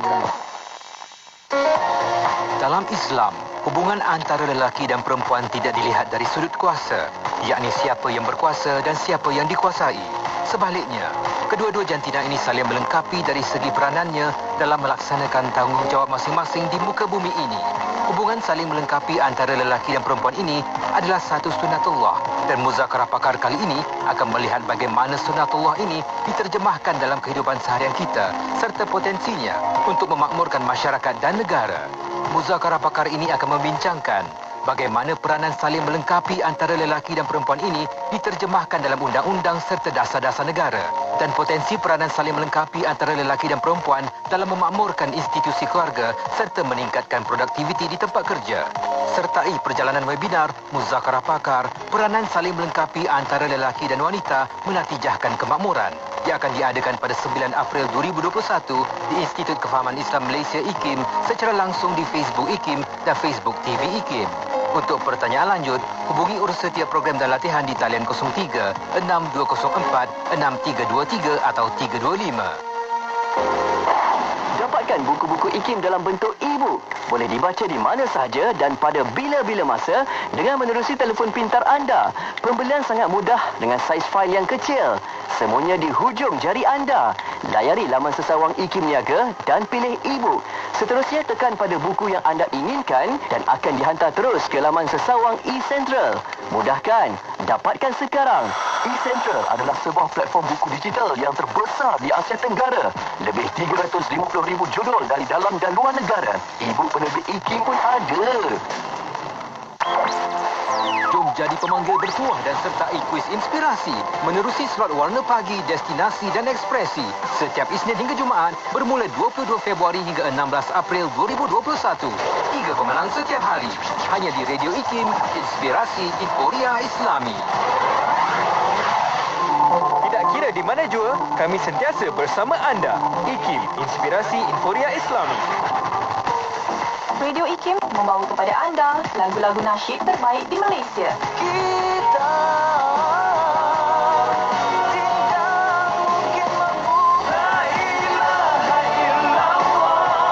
Dalam Islam, hubungan antara lelaki dan perempuan tidak dilihat dari sudut kuasa, yakni siapa yang berkuasa dan siapa yang dikuasai. Sebaliknya, kedua-dua jantina ini saling melengkapi dari segi peranannya dalam melaksanakan tanggungjawab masing-masing di muka bumi ini. Hubungan saling melengkapi antara lelaki dan perempuan ini adalah satu sunatullah, dan muzakarah pakar kali ini akan melihat bagaimana sunatullah ini diterjemahkan dalam kehidupan seharian kita serta potensinya untuk memakmurkan masyarakat dan negara. Muzakarah pakar ini akan membincangkan bagaimana peranan saling melengkapi antara lelaki dan perempuan ini diterjemahkan dalam undang-undang serta dasar-dasar negara, dan potensi peranan saling melengkapi antara lelaki dan perempuan dalam memakmurkan institusi keluarga serta meningkatkan produktiviti di tempat kerja. Sertai perjalanan webinar Muzakarah Pakar, peranan saling melengkapi antara lelaki dan wanita menatijahkan kemakmuran, yang akan diadakan pada 9 April 2021 di Institut Kefahaman Islam Malaysia IKIM secara langsung di Facebook IKIM dan Facebook TV IKIM. Untuk pertanyaan lanjut, hubungi urus setiap program dan latihan di talian 03 6204 6323 atau 325. Dapatkan buku-buku IKIM dalam bentuk e-book. Boleh dibaca di mana sahaja dan pada bila-bila masa dengan menerusi telefon pintar anda. Pembelian sangat mudah dengan saiz fail yang kecil. Semuanya di hujung jari anda. Layari laman sesawang IKIM Niaga dan pilih e-book. Seterusnya tekan pada buku yang anda inginkan dan akan dihantar terus ke laman sesawang eCentral. Mudahkan, dapatkan sekarang. eCentral adalah sebuah platform buku digital yang terbesar di Asia Tenggara. Lebih 350,000 judul dari dalam dan luar negara. E-book penerbit IKIM pun ada. jadi pemanggil bertuah dan sertai kuis inspirasi menerusi slot Warna Pagi, Destinasi dan Ekspresi setiap Isnin hingga Jumaat bermula 22 Februari hingga 16 April 2021. 3 pemenang setiap hari hanya di Radio IKIM, Inspirasi Inforia Islami. Tidak kira di mana jua, kami sentiasa bersama anda. IKIM, Inspirasi Inforia Islami. Radio IKIM membawa kepada anda lagu-lagu nasyid terbaik di Malaysia.